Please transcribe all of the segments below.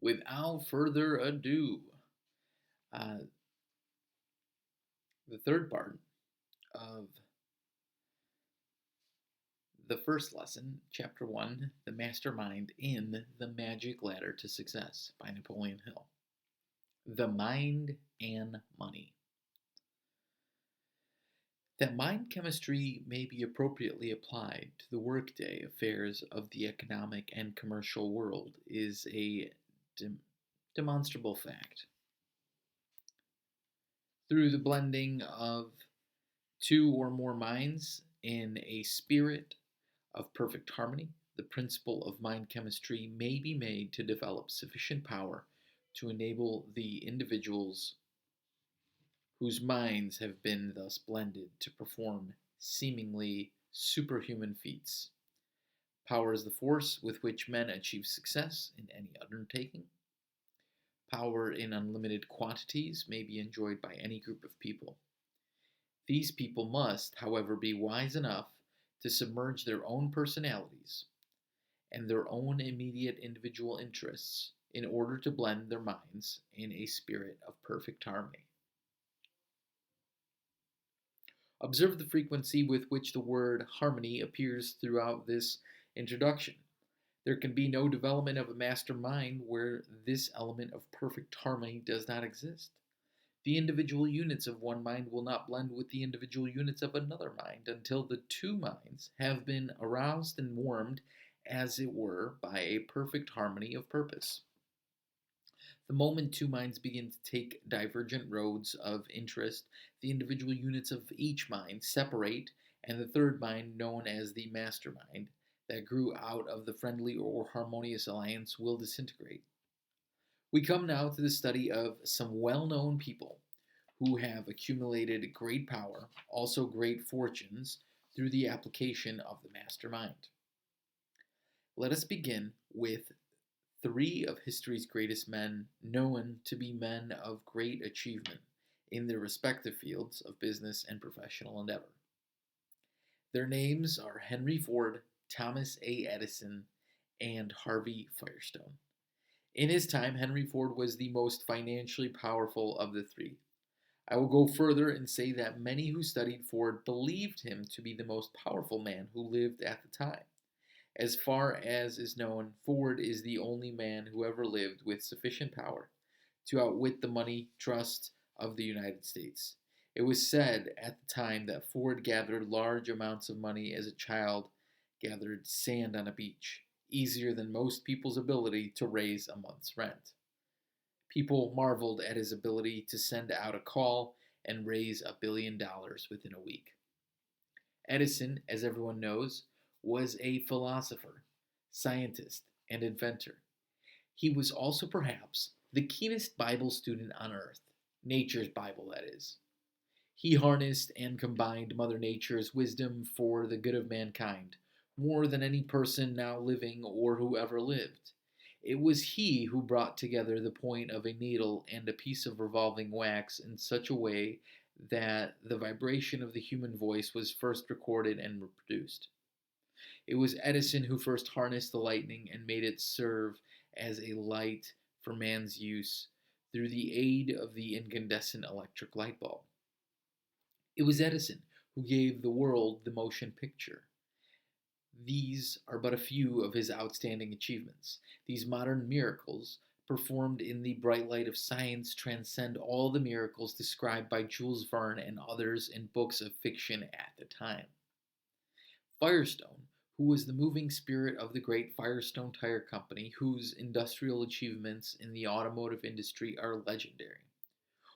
Without further ado, uh, the third part of the first lesson, Chapter 1, The Mastermind in the Magic Ladder to Success by Napoleon Hill. The Mind and Money. That mind chemistry may be appropriately applied to the workday affairs of the economic and commercial world is a demonstrable fact. Through the blending of two or more minds in a spirit of perfect harmony, the principle of mind chemistry may be made to develop sufficient power to enable the individuals whose minds have been thus blended to perform seemingly superhuman feats. Power is the force with which men achieve success in any undertaking. Power in unlimited quantities may be enjoyed by any group of people. These people must, however, be wise enough to submerge their own personalities and their own immediate individual interests in order to blend their minds in a spirit of perfect harmony. Observe the frequency with which the word harmony appears throughout this introduction. There can be no development of a master mind where this element of perfect harmony does not exist. The individual units of one mind will not blend with the individual units of another mind until the two minds have been aroused and warmed, as it were, by a perfect harmony of purpose. The moment two minds begin to take divergent roads of interest, the individual units of each mind separate, and the third mind, known as the mastermind, that grew out of the friendly or harmonious alliance will disintegrate. We come now to the study of some well known people who have accumulated great power, also great fortunes, through the application of the mastermind. Let us begin with three of history's greatest men, known to be men of great achievement in their respective fields of business and professional endeavor. Their names are Henry Ford, Thomas A. Edison, and Harvey Firestone. In his time, Henry Ford was the most financially powerful of the three. I will go further and say that many who studied Ford believed him to be the most powerful man who lived at the time. As far as is known, Ford is the only man who ever lived with sufficient power to outwit the money trusts of the United States. It was said at the time that Ford gathered large amounts of money as a child gathered sand on a beach, easier than most people's ability to raise a month's rent. People marveled at his ability to send out a call and raise $1 billion within a week. Edison, as everyone knows, was a philosopher, scientist, and inventor. He was also perhaps the keenest Bible student on earth, nature's Bible, that is. He harnessed and combined Mother Nature's wisdom for the good of mankind, more than any person now living or who ever lived. It was he who brought together the point of a needle and a piece of revolving wax in such a way that the vibration of the human voice was first recorded and reproduced. It was Edison who first harnessed the lightning and made it serve as a light for man's use through the aid of the incandescent electric light bulb. It was Edison who gave the world the motion picture. These are but a few of his outstanding achievements. These modern miracles, performed in the bright light of science, transcend all the miracles described by Jules Verne and others in books of fiction at the time. Firestone, who was the moving spirit of the great Firestone Tire Company, whose industrial achievements in the automotive industry are legendary.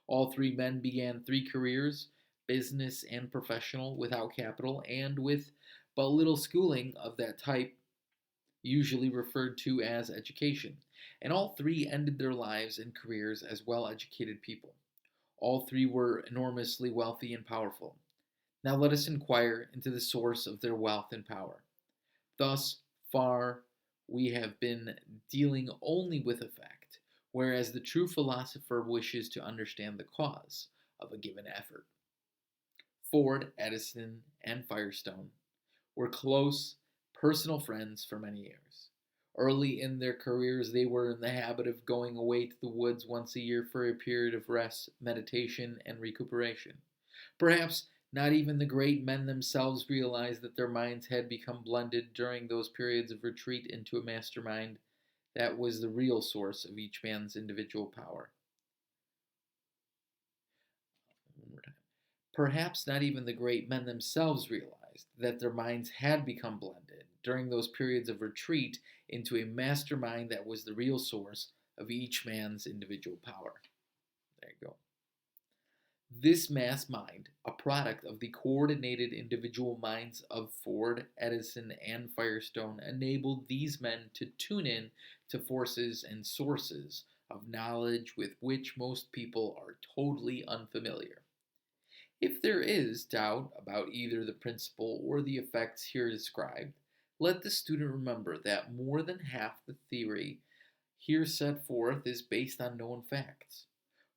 All three men began three careers, business and professional, without capital and with but little schooling of that type, usually referred to as education, and all three ended their lives and careers as well educated people. All three were enormously wealthy and powerful. Now let us inquire into the source of their wealth and power. Thus far, we have been dealing only with effect, whereas the true philosopher wishes to understand the cause of a given effort. Ford, Edison, and Firestone were close personal friends for many years. Early in their careers, they were in the habit of going away to the woods once a year for a period of rest, meditation, and recuperation. Perhaps not even the great men themselves realized that their minds had become blended during those periods of retreat into a mastermind that was the real source of each man's individual power. One more time. Perhaps not even the great men themselves realized that their minds had become blended during those periods of retreat into a mastermind that was the real source of each man's individual power. There you go. This mass mind, a product of the coordinated individual minds of Ford, Edison, and Firestone, enabled these men to tune in to forces and sources of knowledge with which most people are totally unfamiliar. If there is doubt about either the principle or the effects here described, let the student remember that more than half the theory here set forth is based on known facts.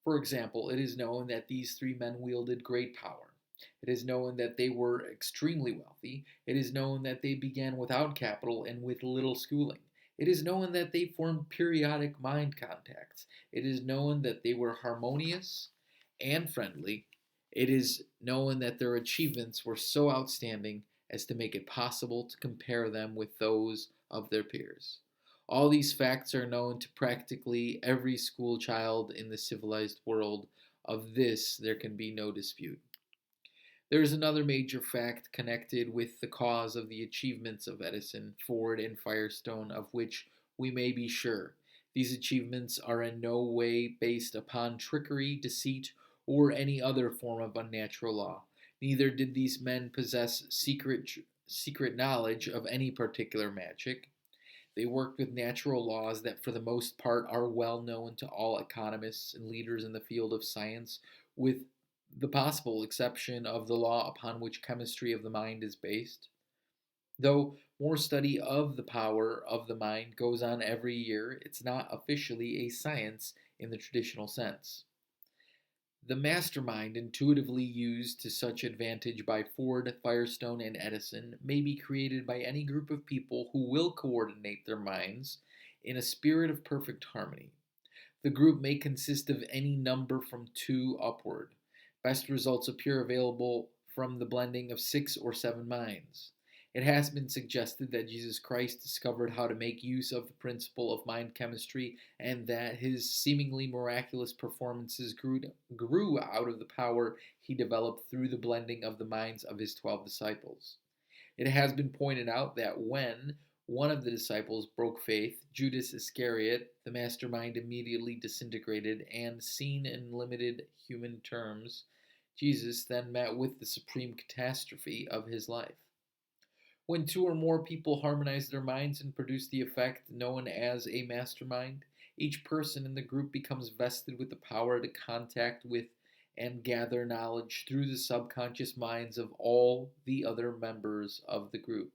For example, it is known that these three men wielded great power. It is known that they were extremely wealthy. It is known that they began without capital and with little schooling. It is known that they formed periodic mind contacts. It is known that they were harmonious and friendly. It is known that their achievements were so outstanding as to make it possible to compare them with those of their peers. All these facts are known to practically every school child in the civilized world. Of this, there can be no dispute. There is another major fact connected with the cause of the achievements of Edison, Ford, and Firestone of which we may be sure. These achievements are in no way based upon trickery, deceit, or any other form of unnatural law. Neither did these men possess secret knowledge of any particular magic. They worked with natural laws that, for the most part, are well known to all economists and leaders in the field of science, with the possible exception of the law upon which chemistry of the mind is based. Though more study of the power of the mind goes on every year, it's not officially a science in the traditional sense. The mastermind intuitively used to such advantage by Ford, Firestone, and Edison may be created by any group of people who will coordinate their minds in a spirit of perfect harmony. The group may consist of any number from two upward. Best results appear available from the blending of 6 or 7 minds. It has been suggested that Jesus Christ discovered how to make use of the principle of mind chemistry and that his seemingly miraculous performances grew out of the power he developed through the blending of the minds of his 12 disciples. It has been pointed out that when one of the disciples broke faith, Judas Iscariot, the mastermind immediately disintegrated, and seen in limited human terms, Jesus then met with the supreme catastrophe of his life. When two or more people harmonize their minds and produce the effect known as a mastermind, each person in the group becomes vested with the power to contact with and gather knowledge through the subconscious minds of all the other members of the group.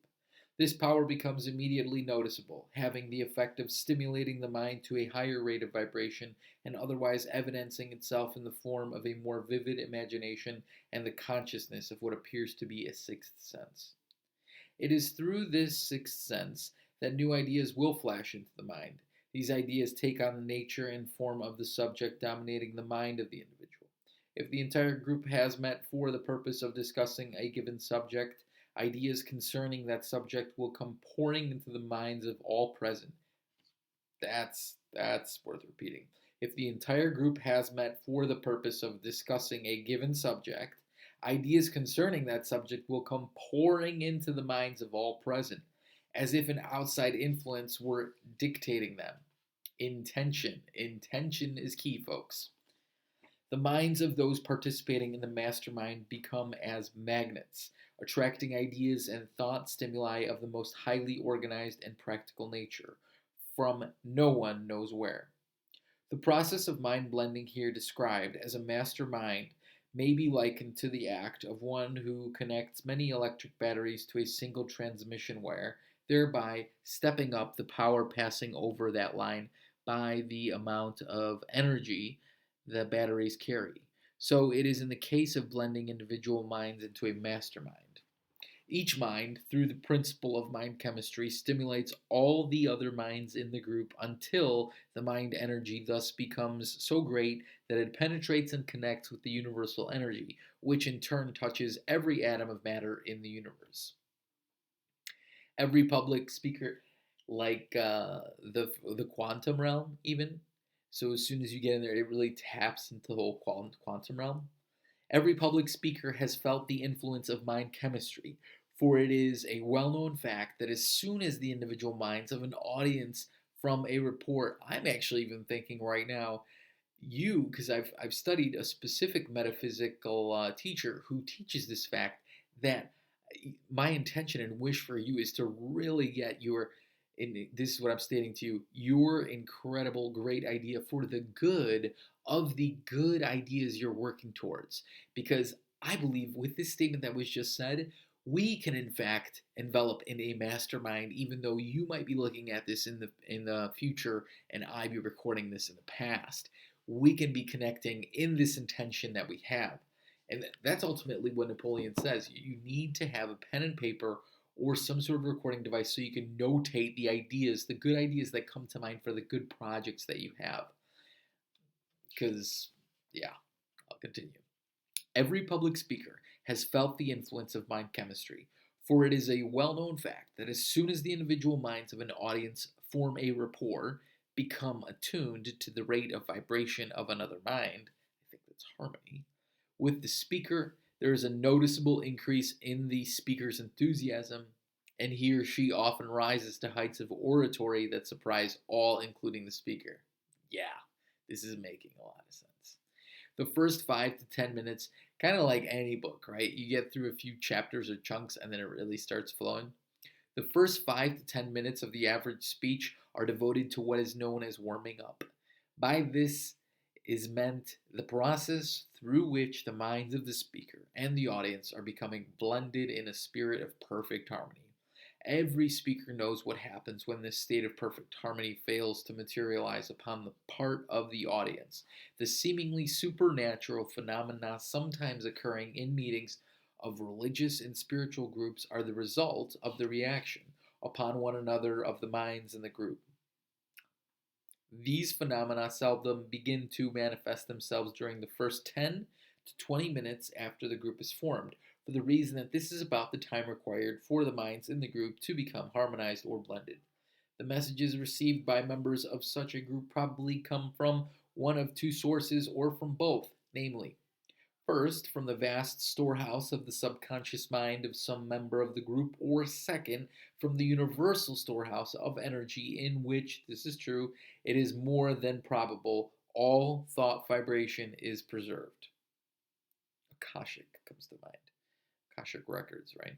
This power becomes immediately noticeable, having the effect of stimulating the mind to a higher rate of vibration and otherwise evidencing itself in the form of a more vivid imagination and the consciousness of what appears to be a sixth sense. It is through this sixth sense that new ideas will flash into the mind. These ideas take on the nature and form of the subject dominating the mind of the individual. If the entire group has met for the purpose of discussing a given subject, ideas concerning that subject will come pouring into the minds of all present. That's worth repeating. If the entire group has met for the purpose of discussing a given subject, ideas concerning that subject will come pouring into the minds of all present, as if an outside influence were dictating them. Intention. Intention is key, folks. The minds of those participating in the mastermind become as magnets, attracting ideas and thought stimuli of the most highly organized and practical nature, from no one knows where. The process of mind blending here described as a mastermind may be likened to the act of one who connects many electric batteries to a single transmission wire, thereby stepping up the power passing over that line by the amount of energy the batteries carry. So it is in the case of blending individual minds into a mastermind. Each mind, through the principle of mind chemistry, stimulates all the other minds in the group until the mind energy thus becomes so great that it penetrates and connects with the universal energy, which in turn touches every atom of matter in the universe. Every public speaker, like the quantum realm, even. So as soon as you get in there, it really taps into the whole quantum realm. Every public speaker has felt the influence of mind chemistry, for it is a well known fact that as soon as the individual minds of an audience from a report, I'm actually even thinking right now, because I've studied a specific metaphysical teacher who teaches this fact that my intention and wish for you is to really get and this is what I'm stating to you, your incredible great idea for the good of the good ideas you're working towards. Because I believe with this statement that was just said, we can in fact envelop in a mastermind, even though you might be looking at this in the future and I be recording this in the past. We can be connecting in this intention that we have. And that's ultimately what Napoleon says. You need to have a pen and paper or some sort of recording device so you can notate the ideas, the good ideas that come to mind for the good projects that you have. Because, yeah, I'll continue. Every public speaker has felt the influence of mind chemistry, for it is a well known fact that as soon as the individual minds of an audience form a rapport, become attuned to the rate of vibration of another mind, I think that's harmony, with the speaker, there is a noticeable increase in the speaker's enthusiasm, and he or she often rises to heights of oratory that surprise all, including the speaker. Yeah, this is making a lot of sense. The first 5 to 10 minutes, kind of like any book, right? You get through a few chapters or chunks and then it really starts flowing. The first 5 to 10 minutes of the average speech are devoted to what is known as warming up. By this is meant the process through which the minds of the speaker and the audience are becoming blended in a spirit of perfect harmony. Every speaker knows what happens when this state of perfect harmony fails to materialize upon the part of the audience. The seemingly supernatural phenomena sometimes occurring in meetings of religious and spiritual groups are the result of the reaction upon one another of the minds in the group. These phenomena seldom begin to manifest themselves during the first 10 to 20 minutes after the group is formed, for the reason that this is about the time required for the minds in the group to become harmonized or blended. The messages received by members of such a group probably come from one of two sources or from both, namely, first, from the vast storehouse of the subconscious mind of some member of the group, or second, from the universal storehouse of energy in which, this is true, it is more than probable all thought vibration is preserved. Akashic comes to mind. Akashic records, right?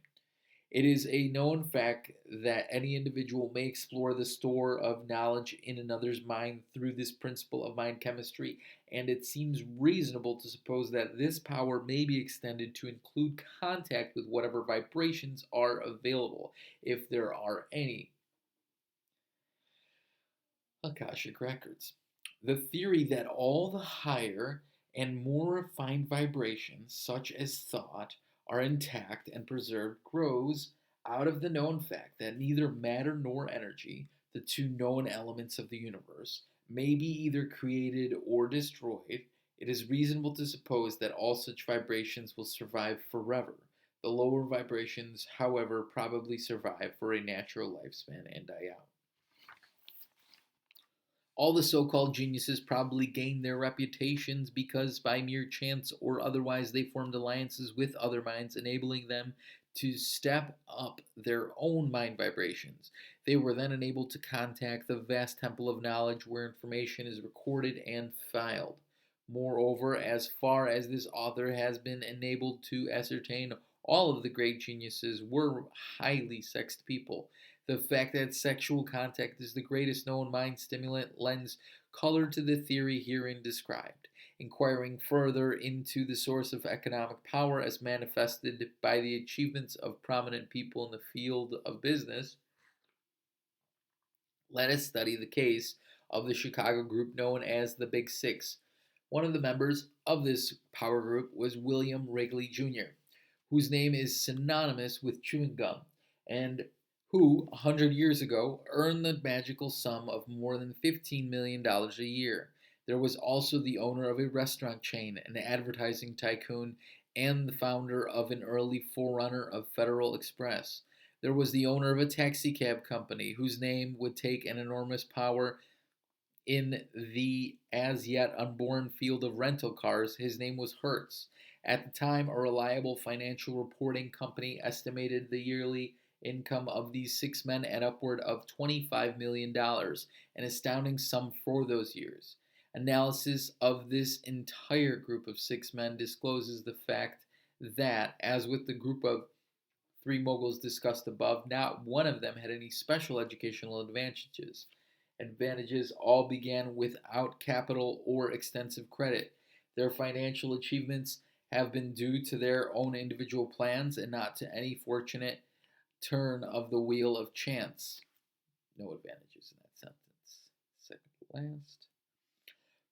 It is a known fact that any individual may explore the store of knowledge in another's mind through this principle of mind chemistry, and it seems reasonable to suppose that this power may be extended to include contact with whatever vibrations are available, if there are any. Akashic records. The theory that all the higher and more refined vibrations, such as thought, are intact and preserved grows out of the known fact that neither matter nor energy, the two known elements of the universe, may be either created or destroyed. It is reasonable to suppose that all such vibrations will survive forever. The lower vibrations, however, probably survive for a natural lifespan and die out. All the so called geniuses probably gained their reputations because by mere chance or otherwise they formed alliances with other minds, enabling them to step up their own mind vibrations. They were then enabled to contact the vast temple of knowledge where information is recorded and filed. Moreover, as far as this author has been enabled to ascertain, all of the great geniuses were highly sexed people. The fact that sexual contact is the greatest known mind stimulant lends color to the theory herein described. Inquiring further into the source of economic power as manifested by the achievements of prominent people in the field of business, let us study the case of the Chicago group known as the Big Six. One of the members of this power group was William Wrigley Jr., whose name is synonymous with chewing gum, and who, 100 years ago, earned the magical sum of more than $15 million a year. There was also the owner of a restaurant chain, an advertising tycoon, and the founder of an early forerunner of Federal Express. There was the owner of a taxicab company whose name would take an enormous power in the as yet unborn field of rental cars. His name was Hertz. At the time, a reliable financial reporting company estimated the yearly income of these six men at upward of $25 million, an astounding sum for those years. Analysis of this entire group of six men discloses the fact that, as with the group of three moguls discussed above, not one of them had any special educational advantages. All began without capital or extensive credit. Their financial achievements have been due to their own individual plans and not to any fortunate turn of the wheel of chance. No advantages in that sentence. Second to last.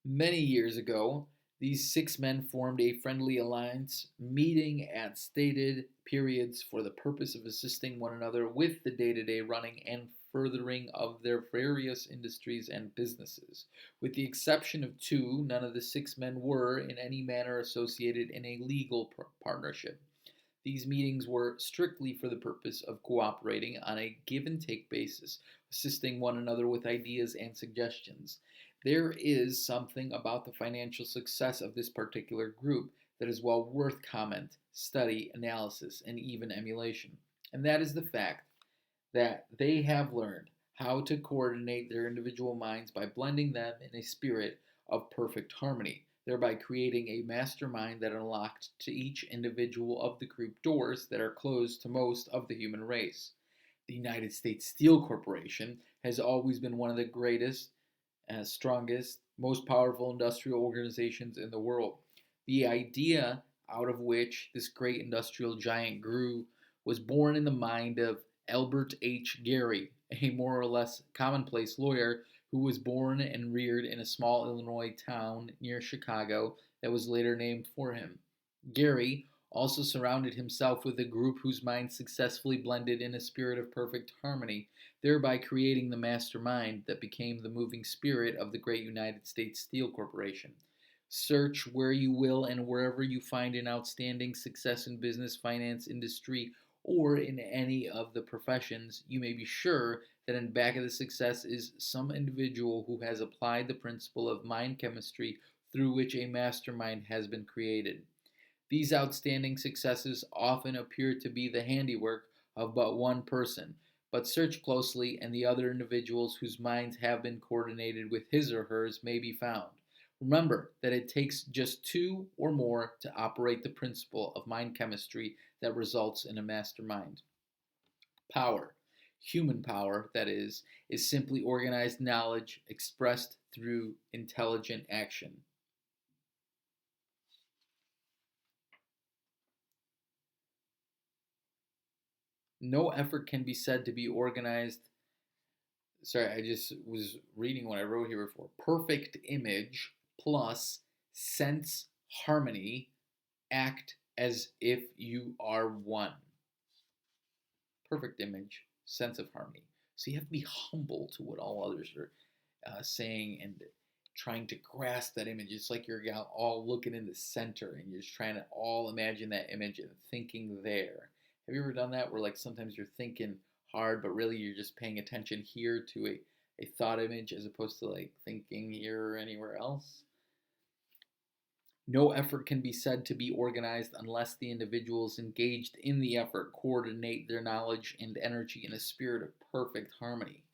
Many years ago, these six men formed a friendly alliance, meeting at stated periods for the purpose of assisting one another with the day to day running and furthering of their various industries and businesses. With the exception of two, none of the six men were in any manner associated in a legal partnership. These meetings were strictly for the purpose of cooperating on a give and take basis, assisting one another with ideas and suggestions. There is something about the financial success of this particular group that is well worth comment, study, analysis, and even emulation. And that is the fact that they have learned how to coordinate their individual minds by blending them in a spirit of perfect harmony, thereby creating a mastermind that unlocked to each individual of the group doors that are closed to most of the human race. The United States Steel Corporation has always been one of the greatest, strongest, most powerful industrial organizations in the world. The idea out of which this great industrial giant grew was born in the mind of Albert H. Gary, a more or less commonplace lawyer who was born and reared in a small Illinois town near Chicago that was later named for him. Gary also surrounded himself with a group whose minds successfully blended in a spirit of perfect harmony, thereby creating the mastermind that became the moving spirit of the great United States Steel Corporation. Search where you will, and wherever you find an outstanding success in business, finance, industry, or in any of the professions, you may be sure that in back of the success is some individual who has applied the principle of mind chemistry through which a mastermind has been created. These outstanding successes often appear to be the handiwork of but one person, but search closely and the other individuals whose minds have been coordinated with his or hers may be found. Remember that it takes just two or more to operate the principle of mind chemistry that results in a mastermind. Power, human power, that is simply organized knowledge expressed through intelligent action. No effort can be said to be organized. Sorry, I just was reading what I wrote here before. Perfect image plus sense harmony, act as if you are one. Perfect image, sense of harmony. So you have to be humble to what all others are saying and trying to grasp that image. It's like you're all looking in the center and you're just trying to all imagine that image and thinking there. Have you ever done that where like sometimes you're thinking hard, but really you're just paying attention here to a thought image as opposed to like thinking here or anywhere else? No effort can be said to be organized unless the individuals engaged in the effort coordinate their knowledge and energy in a spirit of perfect harmony.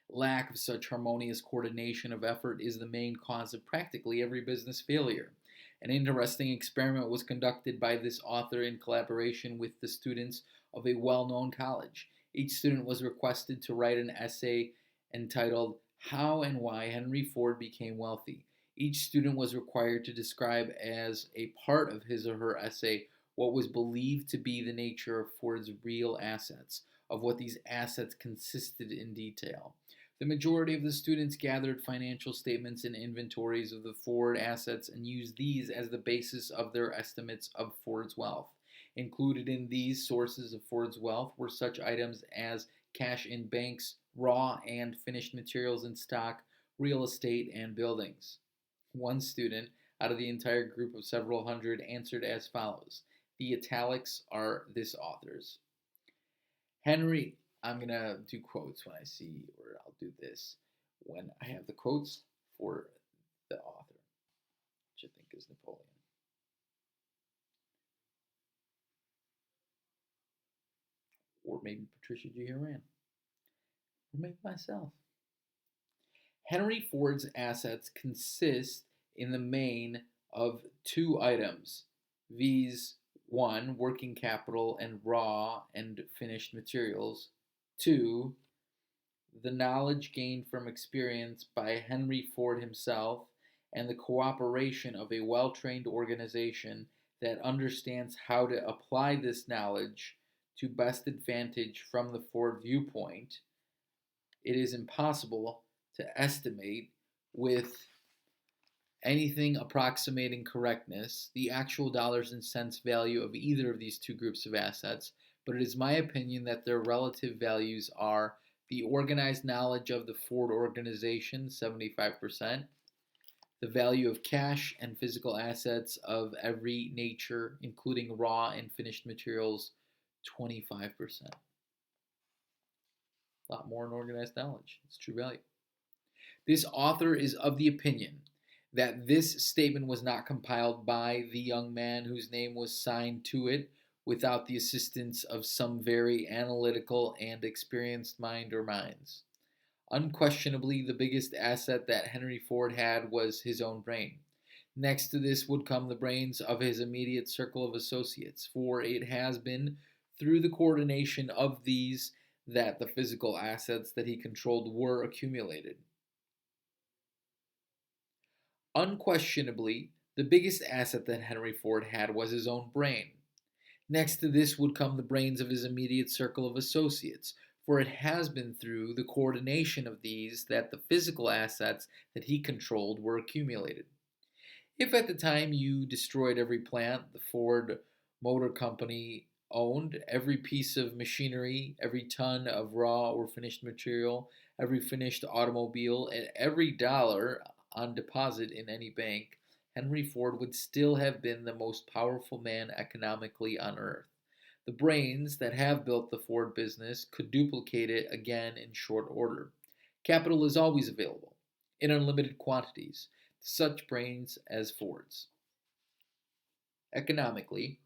Lack of such harmonious coordination of effort is the main cause of practically every business failure. An interesting experiment was conducted by this author in collaboration with the students of a well known college. Each student was requested to write an essay entitled How and Why Henry Ford Became Wealthy. Each student was required to describe as a part of his or her essay what was believed to be the nature of Ford's real assets, of what these assets consisted in detail. The majority of the students gathered financial statements and inventories of the Ford assets and used these as the basis of their estimates of Ford's wealth. Included in these sources of Ford's wealth were such items as cash in banks, raw and finished materials in stock, real estate, and buildings. One student out of the entire group of several hundred answered as follows. The italics are this author's. Henry, I'm going to do quotes when I see, or I'll do this when I have the quotes for the author, which I think is Napoleon. Or maybe Patricia G. Horan. Or maybe myself. Henry Ford's assets consist in the main of two items, viz. 1. Working capital and raw and finished materials. 2. The knowledge gained from experience by Henry Ford himself and the cooperation of a well-trained organization that understands how to apply this knowledge to best advantage from the Ford viewpoint. It is impossible to estimate with anything approximating correctness the actual dollars and cents value of either of these two groups of assets, but it is my opinion that their relative values are the organized knowledge of the Ford organization, 75%, the value of cash and physical assets of every nature, including raw and finished materials, 25%. A lot more in organized knowledge. It's true value. This author is of the opinion that this statement was not compiled by the young man whose name was signed to it without the assistance of some very analytical and experienced mind or minds. Unquestionably, the biggest asset that Henry Ford had was his own brain. Next to this would come the brains of his immediate circle of associates, for it has been through the coordination of these that the physical assets that he controlled were accumulated. Unquestionably, the biggest asset that Henry Ford had was his own brain. Next to this would come the brains of his immediate circle of associates, for it has been through the coordination of these that the physical assets that he controlled were accumulated. If at the time you destroyed every plant the Ford Motor Company owned, every piece of machinery, every ton of raw or finished material, every finished automobile, and every dollar on deposit in any bank, Henry Ford would still have been the most powerful man economically on earth. The brains that have built the Ford business could duplicate it again in short order. Capital is always available, in unlimited quantities, to such brains as Ford's. Economically,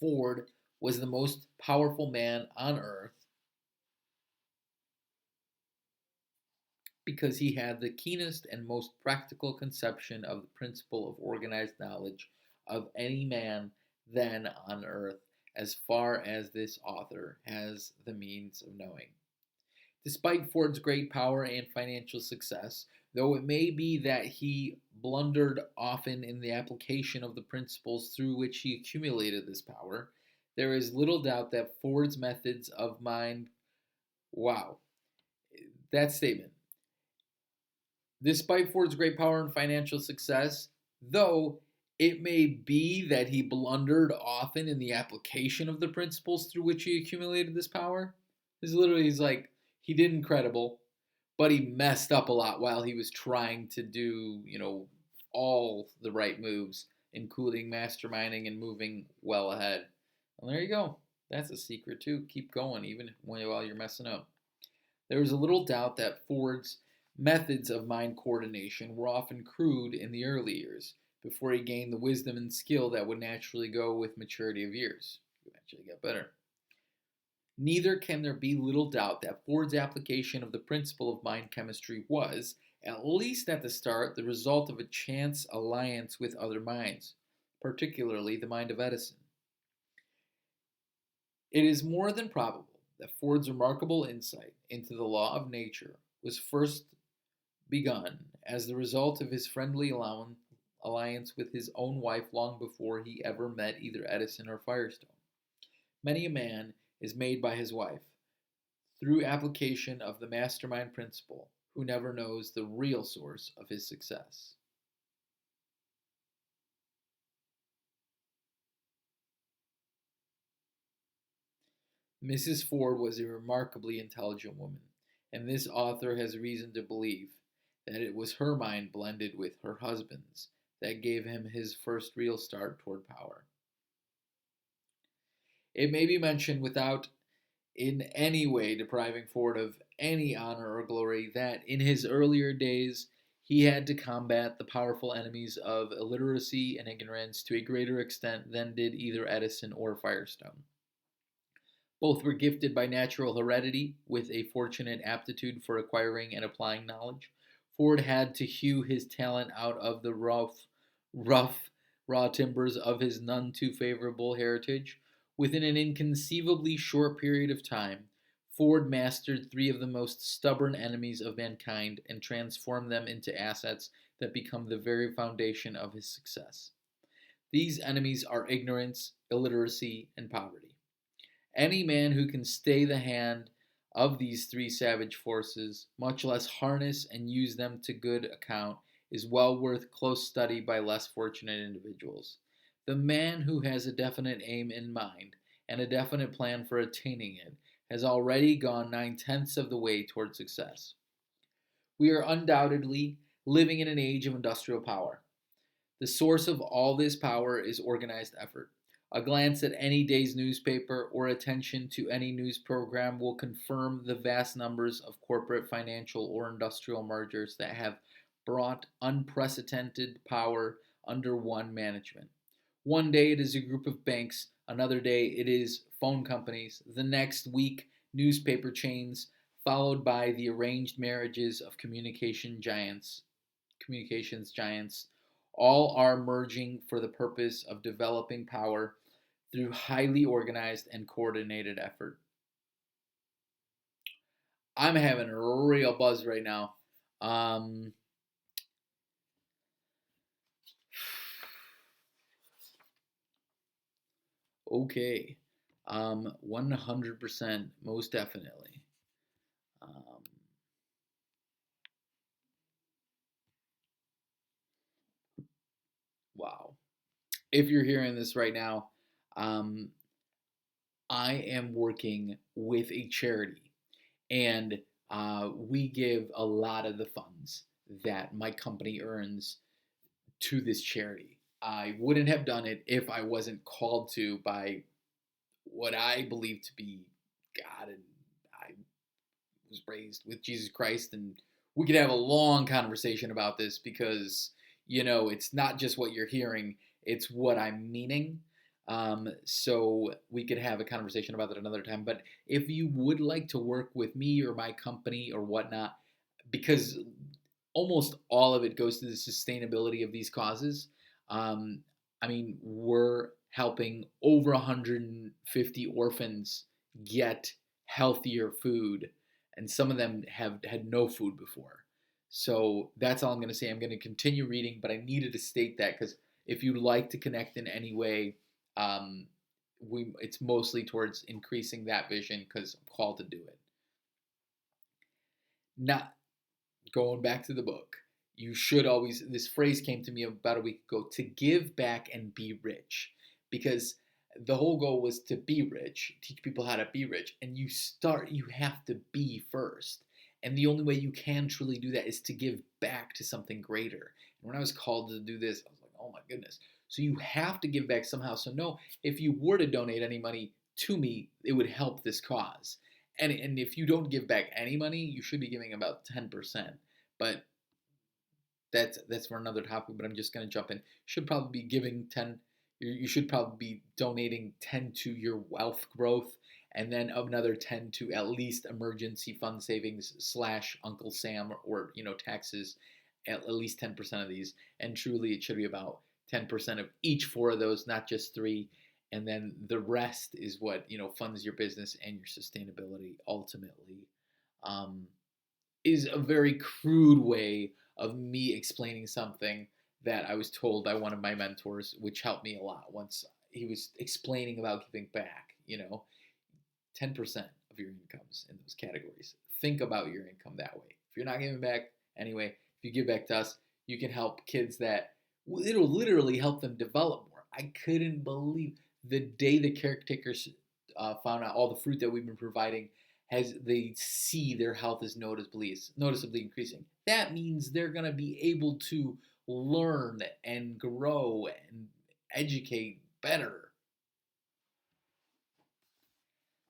Ford was the most powerful man on earth because he had the keenest and most practical conception of the principle of organized knowledge of any man then on earth, as far as this author has the means of knowing. Despite Ford's great power and financial success, though it may be that he blundered often in the application of the principles through which he accumulated this power, there is little doubt that Ford's methods of mind. Wow, that statement. Despite Ford's great power and financial success, though it may be that he blundered often in the application of the principles through which he accumulated this power, he's like, he did incredible, but he messed up a lot while he was trying to do, all the right moves, including masterminding and moving well ahead. And there you go. That's a secret too. Keep going, even while you're messing up. There is a little doubt that Ford's methods of mind coordination were often crude in the early years, before he gained the wisdom and skill that would naturally go with maturity of years. He eventually get better. Neither can there be little doubt that Ford's application of the principle of mind chemistry was, at least at the start, the result of a chance alliance with other minds, particularly the mind of Edison. It is more than probable that Ford's remarkable insight into the law of nature was first begun as the result of his friendly alliance with his own wife long before he ever met either Edison or Firestone. Many a man is made by his wife through application of the mastermind principle who never knows the real source of his success. Mrs. Ford was a remarkably intelligent woman, and this author has reason to believe that it was her mind blended with her husband's that gave him his first real start toward power. It may be mentioned without in any way depriving Ford of any honor or glory that in his earlier days he had to combat the powerful enemies of illiteracy and ignorance to a greater extent than did either Edison or Firestone. Both were gifted by natural heredity with a fortunate aptitude for acquiring and applying knowledge. Ford had to hew his talent out of the rough, raw timbers of his none too favorable heritage. Within an inconceivably short period of time, Ford mastered three of the most stubborn enemies of mankind and transformed them into assets that become the very foundation of his success. These enemies are ignorance, illiteracy, and poverty. Any man who can stay the hand of these three savage forces, much less harness and use them to good account, is well worth close study by less fortunate individuals. The man who has a definite aim in mind and a definite plan for attaining it has already gone 9/10 of the way toward success. We are undoubtedly living in an age of industrial power. The source of all this power is organized effort. A glance at any day's newspaper or attention to any news program will confirm the vast numbers of corporate, financial, or industrial mergers that have brought unprecedented power under one management. One day it is a group of banks, another day it is phone companies, the next week newspaper chains, followed by the arranged marriages of communications giants. All are merging for the purpose of developing power through highly organized and coordinated effort. I'm having a real buzz right now. Um, okay. 100%, most definitely. Um, wow. If you're hearing this right now, um, I am working with a charity, and we give a lot of the funds that my company earns to this charity. I wouldn't have done it if I wasn't called to by what I believe to be God, and I was raised with Jesus Christ, and we could have a long conversation about this because it's not just what you're hearing, it's what I'm meaning. So we could have a conversation about that another time. But if you would like to work with me or my company or whatnot, because almost all of it goes to the sustainability of these causes. Um, I mean, we're helping over 150 orphans get healthier food, and some of them have had no food before. So that's all I'm going to say. I'm going to continue reading, but I needed to state that because if you'd like to connect in any way, um, it's mostly towards increasing that vision because I'm called to do it. Not going back to the book, you should always, this phrase came to me about a week ago, to give back and be rich. Because the whole goal was to be rich, teach people how to be rich. And you have to be first. And the only way you can truly do that is to give back to something greater. And when I was called to do this, I was like, oh my goodness. So you have to give back somehow. So, no, if you were to donate any money to me, it would help this cause. And if you don't give back any money, you should be giving about 10%. But that's for another topic. But I'm just going to jump in. You should probably be giving 10. You should probably be donating 10 to your wealth growth, and then another 10 to at least emergency fund savings slash Uncle Sam or taxes. At least 10% of these, and truly it should be about 10% of each four of those, not just three. And then the rest is what funds your business and your sustainability ultimately. Um, is a very crude way of me explaining something that I was told by one of my mentors, which helped me a lot once he was explaining about giving back. 10% of your incomes in those categories. Think about your income that way. If you're not giving back anyway, if you give back to us, you can help kids that it'll literally help them develop more. I couldn't believe the day the caretakers found out all the fruit that we've been providing they see their health is noticeably increasing. That means they're going to be able to learn and grow and educate better.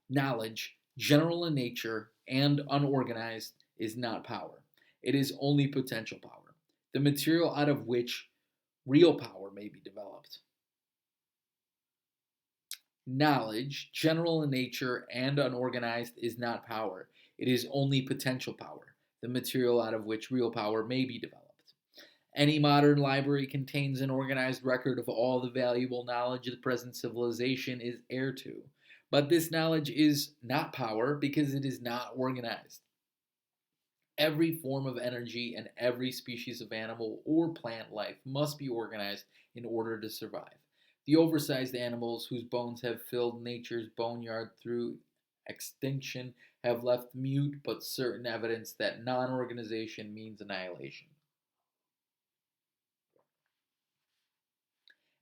Knowledge, general in nature and unorganized, is not power. It is only potential power, the material out of which real power may be developed. Knowledge, general in nature and unorganized, is not power. It is only potential power, the material out of which real power may be developed. Any modern library contains an organized record of all the valuable knowledge the present civilization is heir to. But this knowledge is not power because it is not organized. Every form of energy and every species of animal or plant life must be organized in order to survive. The oversized animals whose bones have filled nature's boneyard through extinction have left mute but certain evidence that non organization means annihilation.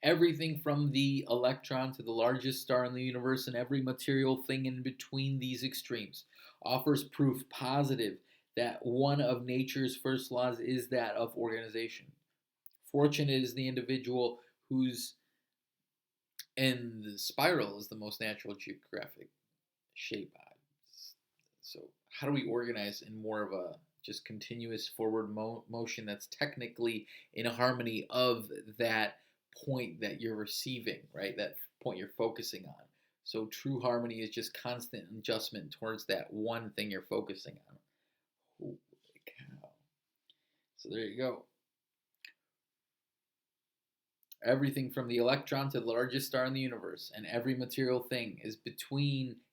Everything from the electron to the largest star in the universe and every material thing in between these extremes offers proof positive that one of nature's first laws is that of organization. Fortunate is the individual whose and the spiral is the most natural geographic shape. So, how do we organize in more of a just continuous forward motion that's technically in harmony of that point that you're receiving, right? That point you're focusing on. So, true harmony is just constant adjustment towards that one thing you're focusing on. Holy cow. So, there you go. Everything from the electron to the largest star in the universe and every material thing is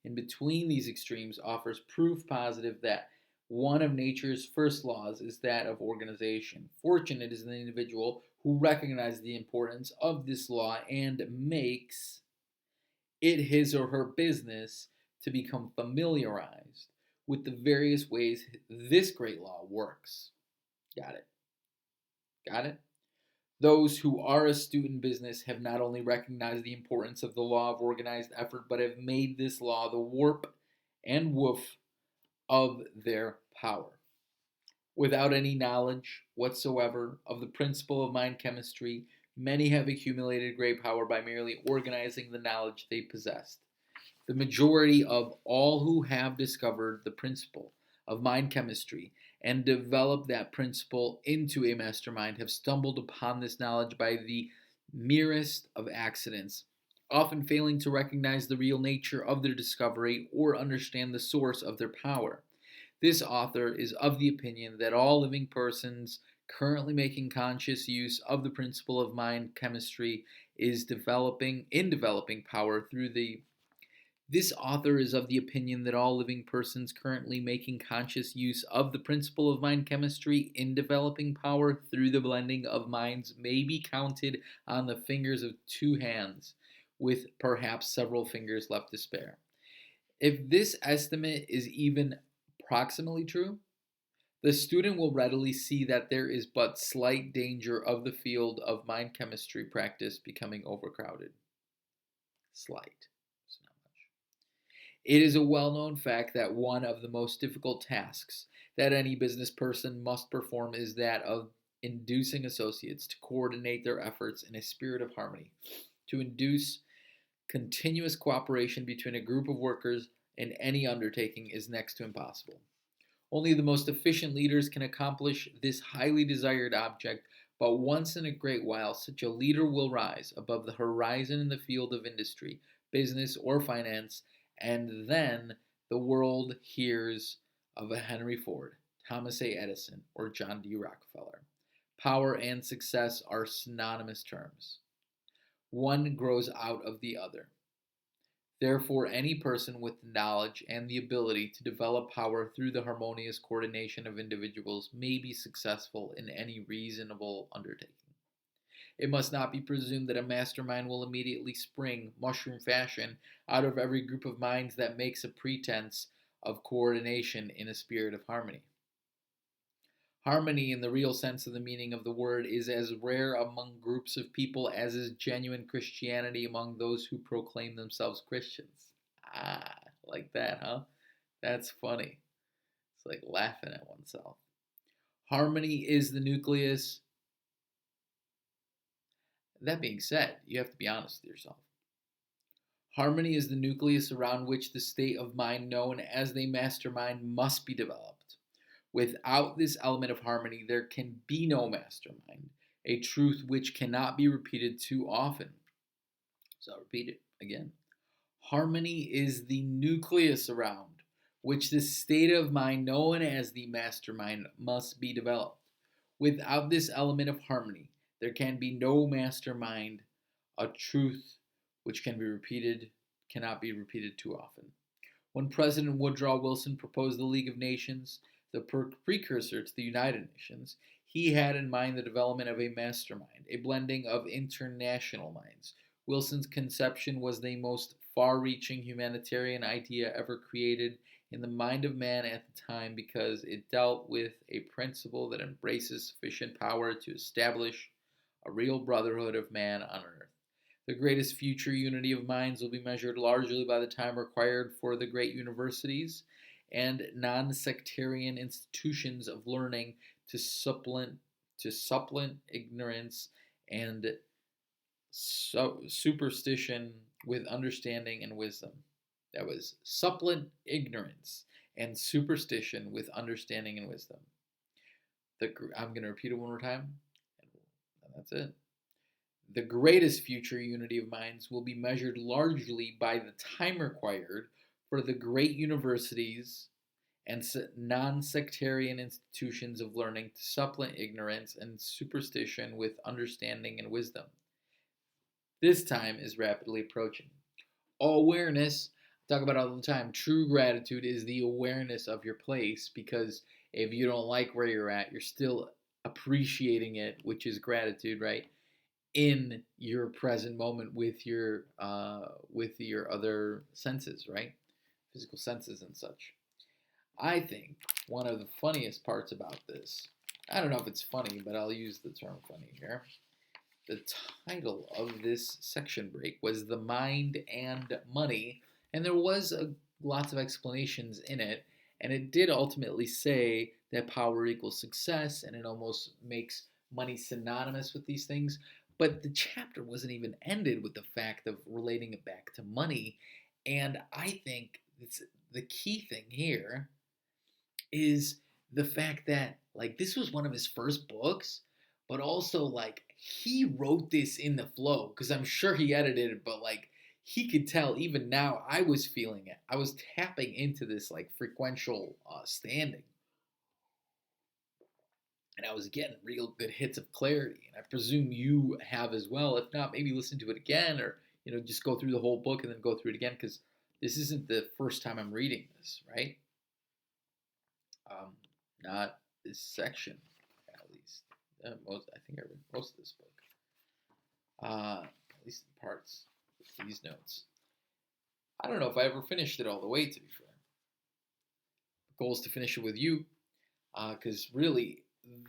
in between these extremes offers proof positive that one of nature's first laws is that of organization. Fortunate is the individual who recognizes the importance of this law and makes it his or her business to become familiarized with the various ways this great law works. Got it? Got it? Those who are astute in business have not only recognized the importance of the law of organized effort, but have made this law the warp and woof of their power. Without any knowledge whatsoever of the principle of mind chemistry, many have accumulated great power by merely organizing the knowledge they possessed. The majority of all who have discovered the principle of mind chemistry and developed that principle into a mastermind have stumbled upon this knowledge by the merest of accidents, often failing to recognize the real nature of their discovery or understand the source of their power. This author is of the opinion that all living persons currently making conscious use of the principle of mind chemistry is developing power through the This author is of the opinion that all living persons currently making conscious use of the principle of mind chemistry in developing power through the blending of minds may be counted on the fingers of two hands, with perhaps several fingers left to spare. If this estimate is even approximately true, the student will readily see that there is but slight danger of the field of mind chemistry practice becoming overcrowded. Slight. It is a well-known fact that one of the most difficult tasks that any business person must perform is that of inducing associates to coordinate their efforts in a spirit of harmony. To induce continuous cooperation between a group of workers in any undertaking is next to impossible. Only the most efficient leaders can accomplish this highly desired object, but once in a great while such a leader will rise above the horizon in the field of industry, business, or finance, and then the world hears of a Henry Ford, Thomas A. Edison, or John D. Rockefeller. Power and success are synonymous terms. One grows out of the other. Therefore, any person with knowledge and the ability to develop power through the harmonious coordination of individuals may be successful in any reasonable undertaking. It must not be presumed that a mastermind will immediately spring, mushroom fashion, out of every group of minds that makes a pretense of coordination in a spirit of harmony. Harmony, in the real sense of the meaning of the word, is as rare among groups of people as is genuine Christianity among those who proclaim themselves Christians. Like that, huh? That's funny. It's like laughing at oneself. Harmony is the nucleus. That being said, you have to be honest with yourself. Harmony is the nucleus around which the state of mind known as the mastermind must be developed. Without this element of harmony, there can be no mastermind, a truth which cannot be repeated too often. So I'll repeat it again. Harmony is the nucleus around which the state of mind known as the mastermind must be developed. Without this element of harmony, there can be no mastermind, a truth which cannot be repeated too often. When President Woodrow Wilson proposed the League of Nations, the precursor to the United Nations, he had in mind the development of a mastermind, a blending of international minds. Wilson's conception was the most far reaching humanitarian idea ever created in the mind of man at the time because it dealt with a principle that embraces sufficient power to establish a real brotherhood of man on earth. The greatest future unity of minds will be measured largely by the time required for the great universities and non-sectarian institutions of learning to supplant ignorance and superstition with understanding and wisdom. That was supplant ignorance and superstition with understanding and wisdom. I'm going to repeat it one more time, and that's it. The greatest future unity of minds will be measured largely by the time required for the great universities and non-sectarian institutions of learning to supplant ignorance and superstition with understanding and wisdom. This time is rapidly approaching. Awareness, I talk about it all the time. True gratitude is the awareness of your place, because if you don't like where you're at, you're still appreciating it, which is gratitude, right? In your present moment with your other senses, right? Physical senses and such. I think one of the funniest parts about this, I don't know if it's funny, but I'll use the term funny here. The title of this section break was The Mind and Money, and there was lots of explanations in it, and it did ultimately say that power equals success, and it almost makes money synonymous with these things. But the chapter wasn't even ended with the fact of relating it back to money, and I think the key thing here is the fact that, like, this was one of his first books, but also, like, he wrote this in the flow, because I'm sure he edited it, but, like, he could tell even now I was feeling it. I was tapping into this, like, frequential standing, and I was getting real good hits of clarity, and I presume you have as well. If not, maybe listen to it again, or just go through the whole book and then go through it again, because this isn't the first time I'm reading this, right? Not this section, at least. I think I read most of this book. At least the parts with these notes. I don't know if I ever finished it all the way, to be fair. The goal is to finish it with you, because really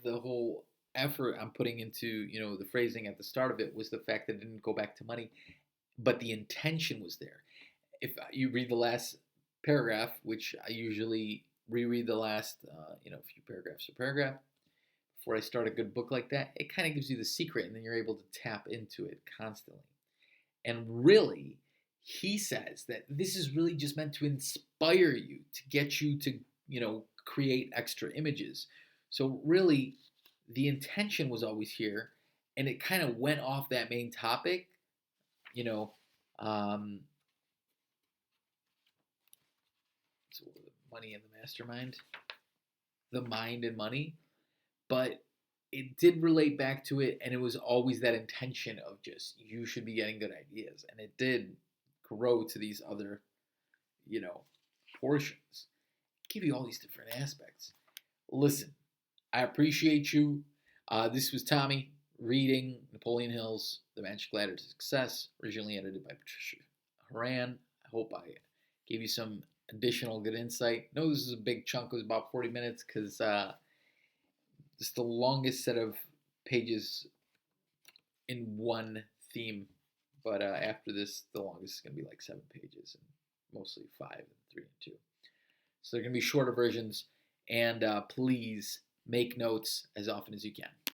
the whole effort I'm putting into the phrasing at the start of it was the fact that it didn't go back to money, but the intention was there. If you read the last paragraph, which I usually reread the last few paragraphs or paragraph before I start a good book like that, it kind of gives you the secret, and then you're able to tap into it constantly. And really, he says that this is really just meant to inspire you, to get you to create extra images. So really, the intention was always here, and it kind of went off that main topic, so money and the mastermind, the mind and money, but it did relate back to it, and it was always that intention of just, you should be getting good ideas, and it did grow to these other portions, give you all these different aspects. Listen, I appreciate you. This was Thommy reading Napoleon Hill's The Magic Ladder to Success, originally edited by Patricia Horan. I hope I gave you some additional good insight. I know this is a big chunk. It was about 40 minutes, because this is the longest set of pages in one theme. But after this, the longest is going to be like 7 pages. And mostly 5 and 3 and 2. So they're going to be shorter versions, and please make notes as often as you can.